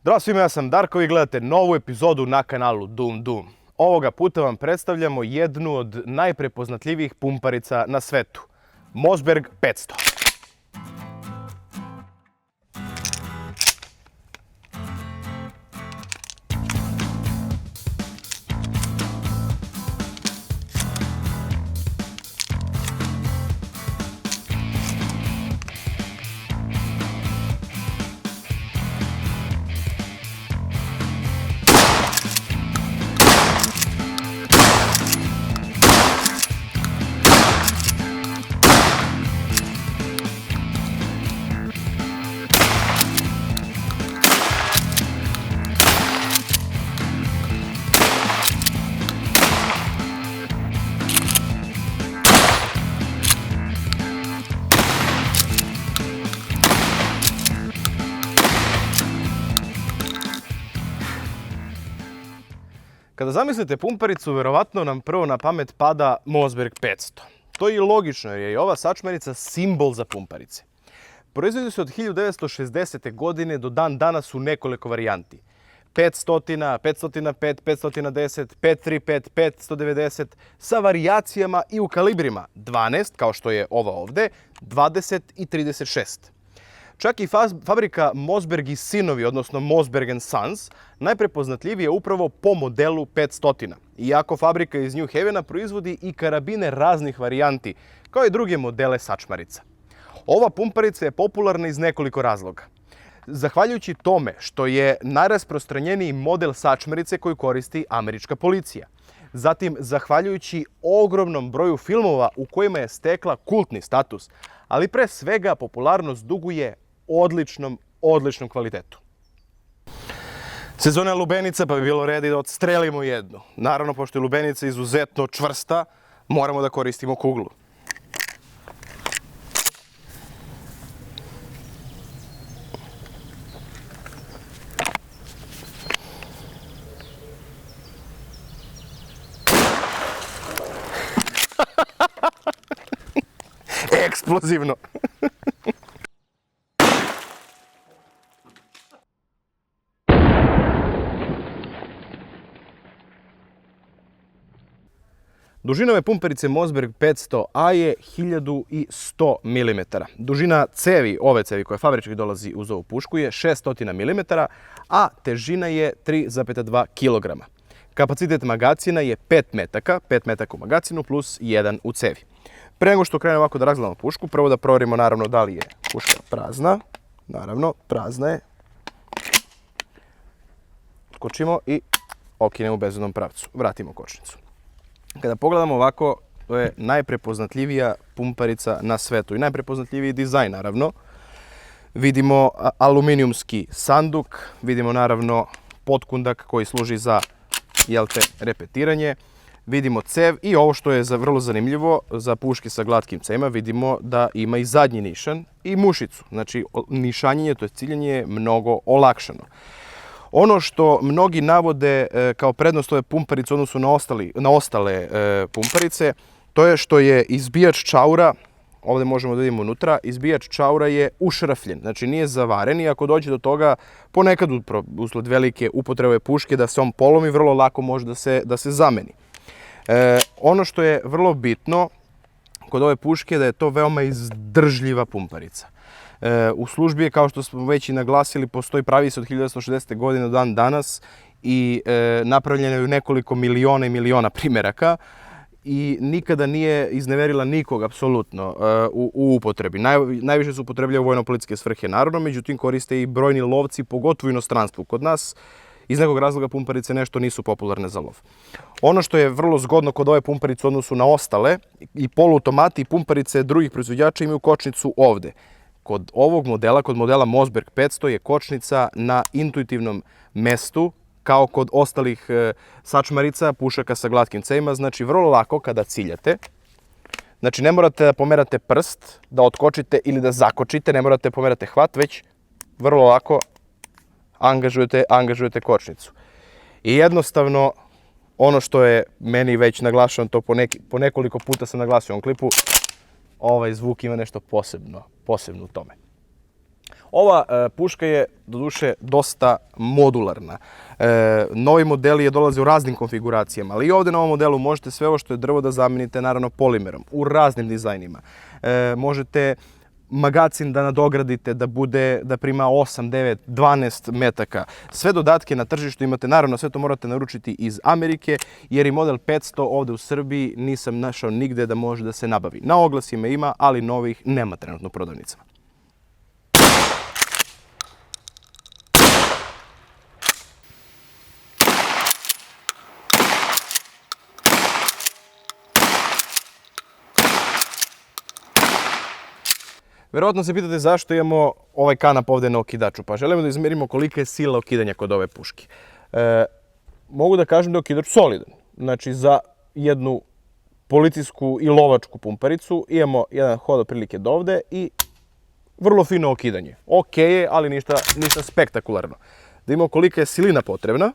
Zdravo svima, ja sam Darko i gledate novu epizodu na kanalu Doom Doom. Ovoga puta vam predstavljamo jednu od najprepoznatljivijih pumparica na svetu. Mossberg 500. Kada zamislite pumparicu, verovatno nam prvo na pamet pada Mossberg 500. To je i logično jer je ova sačmarica simbol za pumparice. Proizvodi se od 1960. godine do dan danas u nekoliko varijanti. 500, 505, 510, 535, 590 sa varijacijama i u kalibrima 12, kao što je ova ovde, 20 i 36. Čak i fabrika Mossberg i sinovi, odnosno Mossberg & Sons, najprepoznatljivije je upravo po modelu 500. Iako fabrika iz New Havena proizvodi i karabine raznih varijanti, kao i druge modele sačmarica. Ova pumparica je popularna iz nekoliko razloga. Zahvaljujući tome što je najrasprostranjeniji model sačmarice koju koristi američka policija. Zatim, zahvaljujući ogromnom broju filmova u kojima je stekla kultni status, ali pre svega popularnost duguje odličnom kvalitetu. Sezona je lubenica, pa bi bilo red da odstrelimo jednu. Naravno, pošto je lubenica izuzetno čvrsta, moramo da koristimo kuglu. Eksplozivno. Dužina ove pumparice Mossberg 500A je 1100 mm. Dužina cevi, ove cevi koja fabrički dolazi uz ovu pušku, je 600 mm, a težina je 3,2 kg. Kapacitet magacina je 5 metaka, 5 metaka u magacinu plus 1 u cevi. Pre nego što krenemo ovako da razgledamo pušku, prvo da proverimo naravno da li je puška prazna. Naravno, prazna je. Skočimo i okinemo u bezbednom pravcu. Vratimo kočnicu. Kada pogledamo ovako, to je najprepoznatljivija pumparica na svetu i najprepoznatljiviji dizajn, naravno. Vidimo aluminijumski sanduk, vidimo naravno potkundak koji služi za repetiranje. Vidimo cev i ovo što je vrlo zanimljivo, za puške sa glatkim cevima vidimo da ima i zadnji nišan i mušicu. Znači, nišanjenje, to je ciljanje, je mnogo olakšano. Ono što mnogi navode kao prednost ove pumparice u odnosu na ostale pumparice, to je što je izbijač čaura, ovdje možemo da vidimo unutra, izbijač čaura je ušrafljen, znači nije zavaren i ako dođe do toga, ponekad usled velike upotrebe puške da se on polomi, vrlo lako može da se zameni. Ono što je vrlo bitno kod ove puške je da je to veoma izdržljiva pumparica. U službi je, kao što smo već i naglasili, postoji pravi se od 1960. godine do dan danas i napravljeno je u nekoliko miliona i miliona primjeraka i nikada nije izneverila nikog, apsolutno, u upotrebi. Najviše se upotrebljaju u vojno-policijske svrhe, naravno, međutim koriste i brojni lovci, pogotovo u inostranstvu. Kod nas iz nekog razloga pumparice nešto nisu popularne za lov. Ono što je vrlo zgodno kod ove pumparice u odnosu na ostale, i poluautomati i pumparice drugih proizvođača imaju kočnicu ovde. Kod ovog modela, kod modela Mossberg 500, je kočnica na intuitivnom mestu, kao kod ostalih sačmarica, pušaka sa glatkim cevima. Znači, vrlo lako kada ciljate. Znači, ne morate da pomerate prst, da otkočite ili da zakočite, ne morate da pomerate hvat, već vrlo lako angažujete kočnicu. I jednostavno, ono što je meni već naglašeno, to po nekoliko puta sam naglasio u ovom klipu, ovaj zvuk ima nešto posebno u tome. Ova puška je doduše dosta modularna. Novi modeli je dolaze u raznim konfiguracijama, ali i ovdje na ovom modelu možete sve ovo što je drvo da zamenite naravno polimerom u raznim dizajnima. Možete magacin da nadogradite da prima 8, 9, 12 metaka. Sve dodatke na tržištu imate, naravno sve to morate naručiti iz Amerike, jer i model 500 ovdje u Srbiji nisam našao nigde da može da se nabavi. Na oglasima ima, ali novih nema trenutno u prodavnicama. Verovatno se pitate zašto imamo ovaj kanap ovdje na okidaču, pa želimo da izmerimo kolika je sila okidanja kod ove puške. Mogu da kažem da je okidač solidan. Znači za jednu policijsku i lovačku pumparicu imamo jedan hod otprilike do ovde i vrlo fino okidanje. Ok je, ali ništa spektakularno. Da imamo kolika je silina potrebna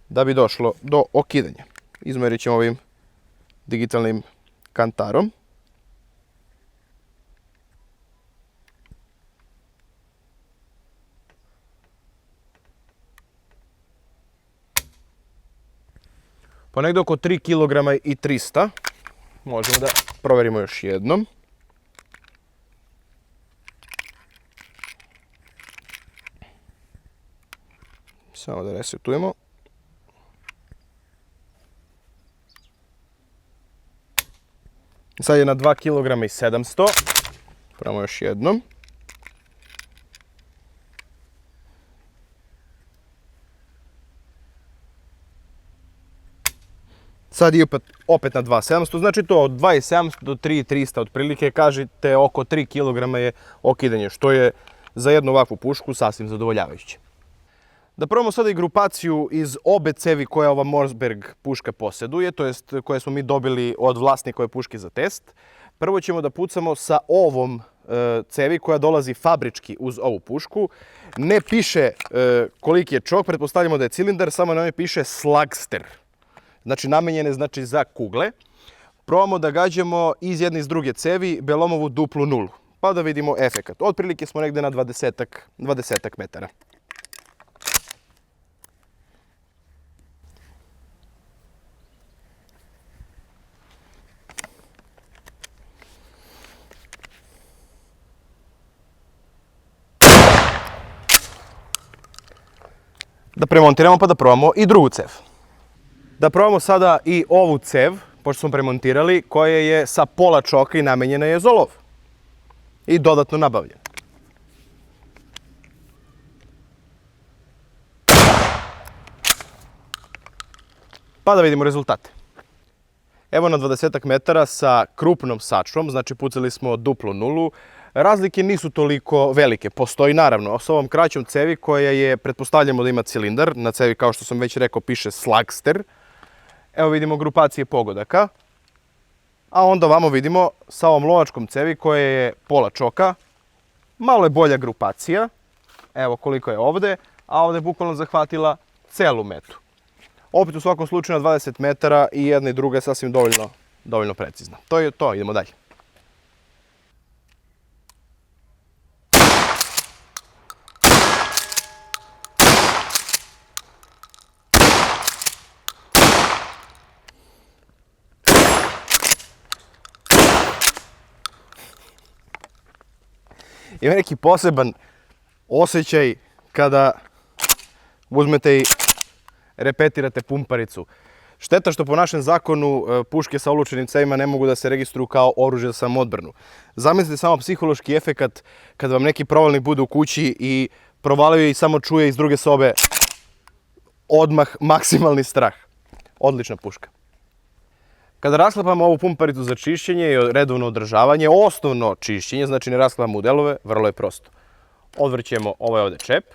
da bi došlo do okidanja. Izmerit ćemo ovim digitalnim kantarom. Pa negdje oko 3 kg i 300. Možemo da proverimo još jednom. Samo da resetujemo. Sad je na 2 kg i 700. Pravimo još jednom. Sad je opet na 2.700, znači to od 2.700 do 3.300 otprilike, kažete oko 3 kg je okidanje, što je za jednu ovakvu pušku sasvim zadovoljavajuće. Da probamo sada i grupaciju iz obe cevi koje ova Mossberg puška posjeduje, to jest koje smo mi dobili od vlasnika ove puške za test. Prvo ćemo da pucamo sa ovom cevi koja dolazi fabrički uz ovu pušku. Ne piše koliki je čok, pretpostavljamo da je cilindar, samo na njoj piše Slugster. Znači namenjene za kugle. Probamo da gađamo iz jedne i iz druge cevi Belomovu duplu nulu, pa da vidimo efekat. Otprilike smo negde na 20 metara. Da premontiramo pa da probamo i drugu cev. Da probamo sada i ovu cev, pošto smo premontirali, koja je sa pola čoka i namenjena je za lov. I dodatno nabavljena. Pa da vidimo rezultate. Evo na 20 metara sa krupnom sačmom, znači pucali smo duplu nulu. Razlike nisu toliko velike. Postoji naravno s ovom kraćom cevi koja je, pretpostavljamo da ima cilindar. Na cevi, kao što sam već rekao, piše Slugster. Evo vidimo grupacije pogodaka. A onda ovamo vidimo sa ovom lovačkom cevi koja je pola čoka. Malo je bolja grupacija. Evo koliko je ovde. A ovde je bukvalno zahvatila celu metu. Opet u svakom slučaju na 20 metara i jedna i druga je sasvim dovoljno precizna. To je to, idemo dalje. Ima neki poseban osjećaj kada uzmete i repetirate pumparicu. Šteta što po našem zakonu puške sa olučenim cevima ne mogu da se registruju kao oružje za samoodbranu. Zamislite samo psihološki efekat kada vam neki provalnik bude u kući i provalio i samo čuje iz druge sobe odmah maksimalni strah. Odlična puška. Kada rasklapamo ovu pumparicu za čišćenje i redovno održavanje, osnovno čišćenje, znači ne rasklapamo u delove, vrlo je prosto. Odvrćemo ovaj ovdje čep,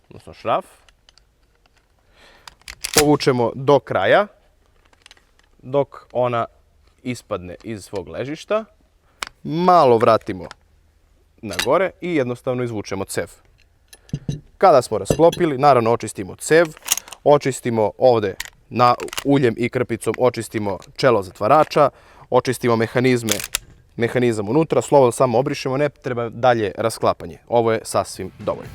odnosno šraf. Povučemo do kraja, dok ona ispadne iz svog ležišta. Malo vratimo na gore i jednostavno izvučemo cev. Kada smo rasklopili, naravno očistimo cev, očistimo ovdje uljem i krpicom, očistimo čelo zatvarača, očistimo mehanizme mehanizam unutra, slobodno samo obrišemo, ne treba dalje rasklapanje. Ovo je sasvim dovoljno.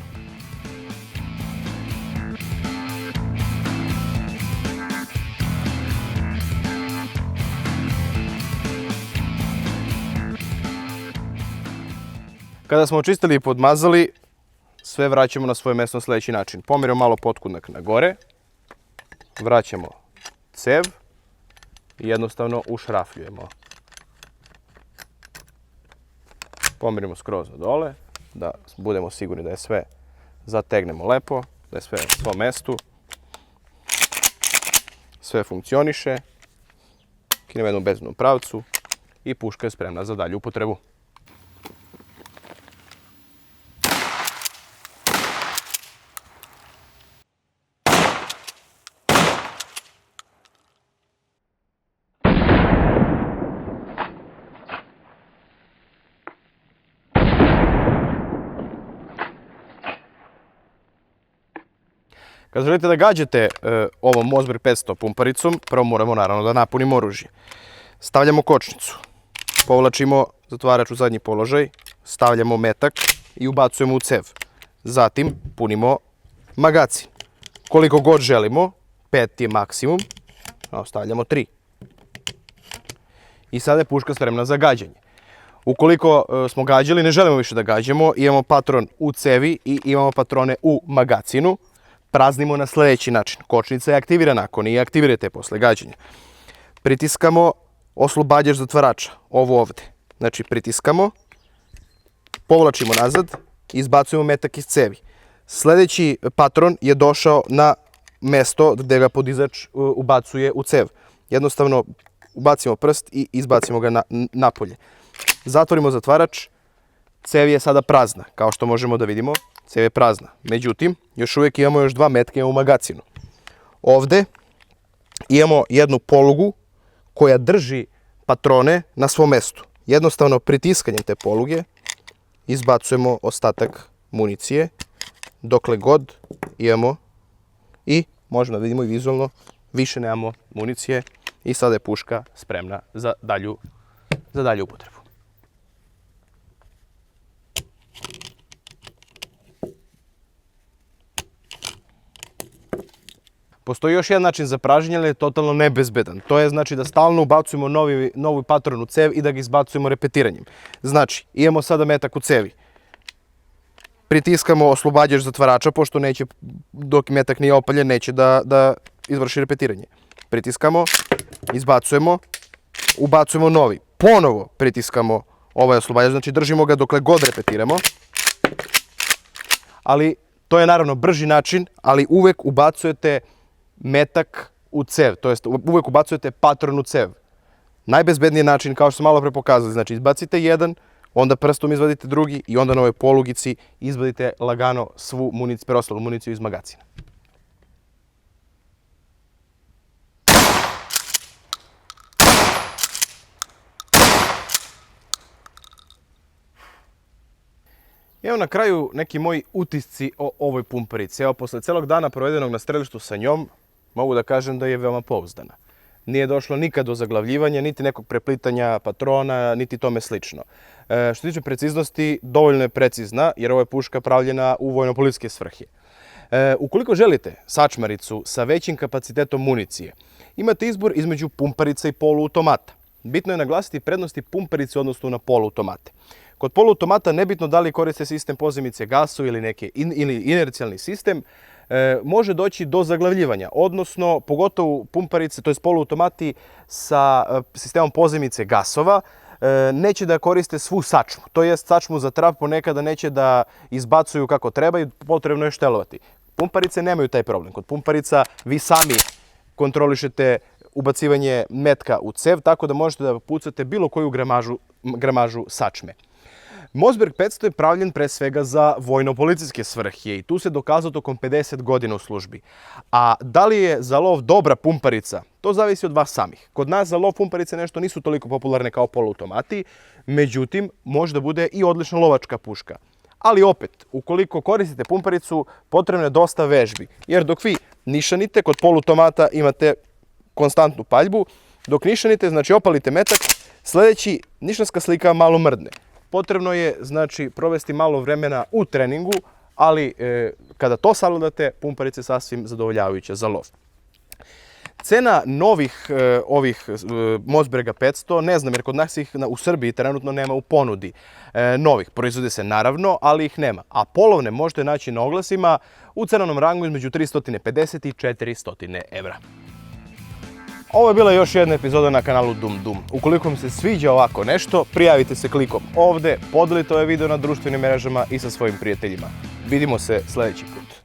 Kada smo očistili i podmazali, sve vraćamo na svoje mesto na sljedeći način. Pomerimo malo potkunak na gore, vraćamo cev i jednostavno ušrafljujemo. Pomerimo skroz na dole, da budemo sigurni da je sve zategnemo lepo, da je sve na svom mestu. Sve funkcioniše, kinemo jednom bezbednom pravcu i puška je spremna za dalju upotrebu. Kad želite da gađate ovom Mossberg 500 pumparicom, prvo moramo naravno da napunimo oružje. Stavljamo kočnicu, povlačimo zatvarač u zadnji položaj, stavljamo metak i ubacujemo u cev. Zatim punimo magacin. Koliko god želimo, 5 je maksimum, stavljamo 3. I sada je puška spremna za gađanje. Ukoliko smo gađali, ne želimo više da gađamo, imamo patron u cevi i imamo patrone u magacinu. Praznimo na sljedeći način. Kočnica je aktivirana, ako nije, aktivirajte je posle gađanja. Pritiskamo oslobađač zatvarača, ovo ovde. Znači pritiskamo, povlačimo nazad i izbacujemo metak iz cevi. Sljedeći patron je došao na mesto gdje ga podizač ubacuje u cev. Jednostavno ubacimo prst i izbacimo ga napolje. Zatvorimo zatvarač, cev je sada prazna, kao što možemo da vidimo. Cev je prazna. Međutim, još uvijek imamo još 2 metka u magacinu. Ovde imamo jednu polugu koja drži patrone na svom mestu. Jednostavno pritiskanjem te poluge izbacujemo ostatak municije dokle god imamo i možemo da vidimo i vizualno više nemamo municije i sada je puška spremna za dalju upotrebu. Postoji još jedan način za pražnjenje, ali je totalno nebezbedan. To je znači da stalno ubacujemo novi patron u cev i da ga izbacujemo repetiranjem. Znači, imamo sada metak u cevi. Pritiskamo oslobađač zatvarača, pošto neće, dok metak nije opaljen, neće da izvrši repetiranje. Pritiskamo, izbacujemo, ubacujemo novi. Ponovo pritiskamo ovaj oslobađač, znači držimo ga dokle god repetiramo. Ali to je naravno brži način, ali uvek ubacujete metak u cev, to jest uvek ubacujete patron u cev. Najbezbedniji način, kao što sam malo pre pokazali, znači izbacite jedan, onda prstom izvadite drugi i onda na ovoj polugici izvadite lagano svu preostalu municiju iz magacina. Evo na kraju neki moji utisci o ovoj pumparici. Evo, posle celog dana provedenog na strelištu sa njom, mogu da kažem da je veoma pouzdana. Nije došlo nikad do zaglavljivanja, niti nekog preplitanja patrona, niti tome slično. Što se tiče preciznosti, dovoljno je precizna, jer ovo je puška pravljena u vojno-policijske svrhe. Ukoliko želite sačmaricu sa većim kapacitetom municije, imate izbor između pumparica i poluautomata. Bitno je naglasiti prednosti pumparice odnosno na poluautomate. Kod poluautomata, nebitno da li koriste sistem pozemice gasu ili inercijalni sistem, može doći do zaglavljivanja, odnosno pogotovo pumparice, to je poluautomati sa sistemom pozemice gasova, neće da koriste svu sačmu. To jest sačmu za trap ponekada neće da izbacuju kako treba i potrebno je štelovati. Pumparice nemaju taj problem. Kod pumparica vi sami kontrolišete ubacivanje metka u cev, tako da možete da pucate bilo koju gramažu sačme. Mossberg 500 je pravljen pre svega za vojno-policijske svrhe i tu se dokazao tokom 50 godina u službi. A da li je za lov dobra pumparica, to zavisi od vas samih. Kod nas za lov pumparice nešto nisu toliko popularne kao poluautomati, međutim može da bude i odlična lovačka puška. Ali opet, ukoliko koristite pumparicu, potrebno je dosta vežbi, jer dok vi nišanite, kod poluautomata imate konstantnu paljbu, dok nišanite, znači opalite metak, Sljedeći, nišanska slika malo mrdne. Potrebno je, znači, provesti malo vremena u treningu, ali kada to savladate, pumparica je sasvim zadovoljavajuća za lov. Cena novih ovih Mossberga 500, ne znam jer kod nas ih u Srbiji trenutno nema u ponudi novih. Proizvode se naravno, ali ih nema. A polovne možete naći na oglasima u cenovnom rangu između 350 i 400 evra. Ovo je bila još jedna epizoda na kanalu Dum Dum. Ukoliko vam se sviđa ovako nešto, prijavite se klikom ovdje, podelite ovaj video na društvenim mrežama i sa svojim prijateljima. Vidimo se sljedeći put.